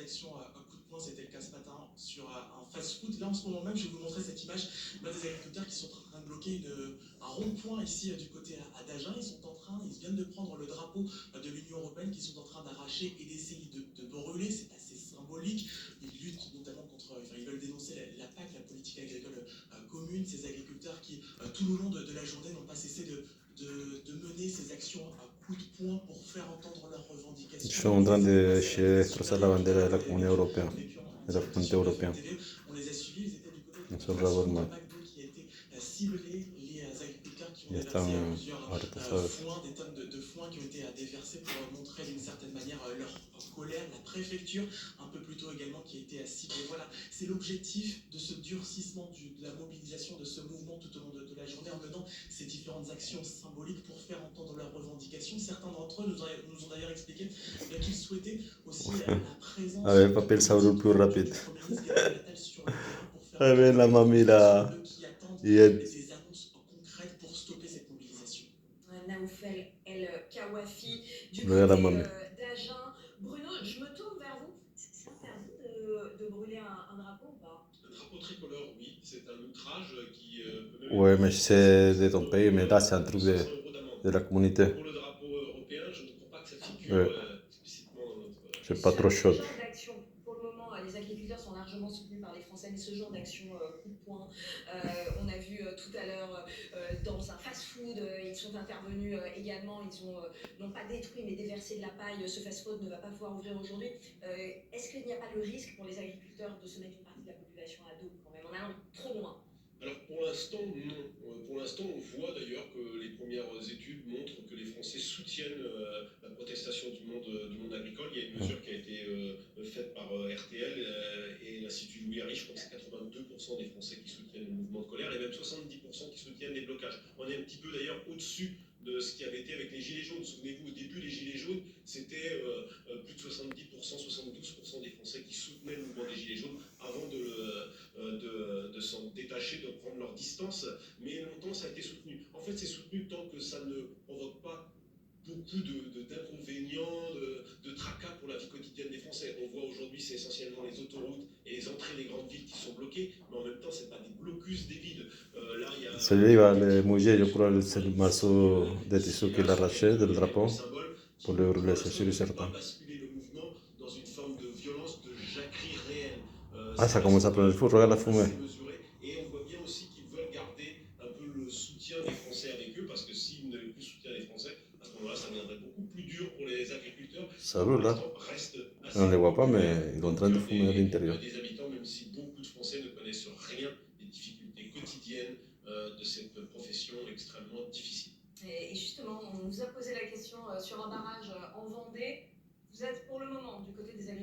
actions à coup de poing. C'était le cas ce matin sur un fast-food. Là, en ce moment même, je vais vous montrer cette image là, des agriculteurs qui sont en train de bloquer un rond-point ici du côté d'Agen. Ils viennent de prendre le drapeau de l'Union européenne qu'ils sont en train d'arracher et d'essayer de brûler. C'est assez symbolique. Ils luttent notamment ils veulent dénoncer la PAC, la politique agricole commune, ces agriculteurs qui, tout le long de la journée, n'ont pas cessé de mener ces actions à coups de poing pour faire entendre leurs revendications. Sono en Ils train n'hésitent pas, de c'est vrai, à destrozar la bandera de survoler la Comunidad Europea, véhicules en de la direct Comunidad sur Europea. BFM TV. On les a suivis, ils étaient du côté En du son fast-food mal. McDo qui a été ciblé, les agriculteurs qui ont Ya déversé están plusieurs hartos, ¿sabes? foins, des tonnes de foin qui ont été déversés pour montrer d'une certaine manière leur colère. La préfecture, un peu plus tôt également, qui a été ciblée. Voilà, c'est l'objectif de ce durcissement de la mobilisation de ce mouvement tout au long de la journée en menant ces différentes actions symboliques pour faire entendre leurs revendications. Certains d'entre eux nous ont d'ailleurs expliqué qu'ils souhaitaient aussi la A présence ver, du papel sabré plus quotidien du rápido. Premier ministre Gabriel Attal sur le terrain pour faire A ver, entendre la leurs mami, revendications, la... eux qui attendent Y el... des annonces concrètes pour stopper cette mobilisation. Naoufel El Kawafi du Regarde la côté mami. d'Agen. Bruno, je me tourne vers vous. C'est interdit de brûler un drapeau ou pas? Un drapeau tricolore, oui, c'est un outrage qui peut même Ouais, être mais puni c'est de de ton pays, mais là, c'est un truc 500 euros de d'amende. la communauté. Pour le drapeau européen, je ne crois pas que ça figure Ouais, explicitement dans notre c'est pas trop Ce chaud. genre d'action, pour le moment, les agriculteurs sont largement soutenus par les Français, mais ce genre d'action coup de poing, on a vu tout à l'heure dans un fast-food, ils sont intervenus également, n'ont pas détruit mais déversé de la paille. Ce fast-food ne va pas pouvoir ouvrir aujourd'hui. Est-ce qu'il n'y a pas le risque pour les agriculteurs de se mettre une partie de la population à dos quand même, en allant trop loin? Alors pour l'instant, non. Pour l'instant, on voit d'ailleurs que les premières études montrent que les Français soutiennent la protestation du monde agricole. Il y a une mesure qui a été faite par RTL et l'Institut Louis Harry. Je crois que c'est 82% des Français qui soutiennent le mouvement de colère et même 70% qui soutiennent les blocages. On est un petit peu d'ailleurs au-dessus de ce qui avait été avec les Gilets jaunes. Souvenez-vous, au début, les Gilets jaunes, c'était plus de 70%, 72% des Français qui soutenaient le mouvement des Gilets jaunes avant de s'en détacher, de prendre leur distance, mais longtemps ça a été soutenu. En fait, c'est soutenu tant que ça ne provoque pas beaucoup d'inconvénients, de tracas pour la vie quotidienne des Français. On voit aujourd'hui, c'est essentiellement les autoroutes et les entrées des grandes villes qui sont bloquées, mais en même temps, c'est pas des blocus des villes. Là, il y a Celui-là, il va le mouiller, je crois, c'est le morceau de tissu d'ici qu'il là, a sur arraché quelques du quelques drapeau symboles pour qui, le pour rouler, c'est l'instant, sûr ne et font pas certain. basculer le mouvement dans une forme de violence, de jacquerie réelle. Ah, Ça ça commence reste à prendre le feu, regarde la fumée. assez mesuré et on voit bien aussi qu'ils veulent garder un peu le soutien des Français avec eux parce que s'ils n'avaient plus le soutien des Français, à ce moment-là, ça deviendrait beaucoup plus dur pour les agriculteurs Ça qui, pour roule là. l'instant, restent On ne les assez voit pas, populaires mais ils sont en au train de cœur fumer à l'intérieur. des habitants, même si beaucoup de Français ne connaissent rien des difficultés quotidiennes de cette profession extrêmement difficile. Et justement, on vous a posé la question sur un barrage en Vendée. Vous êtes pour le moment du côté des agriculteurs.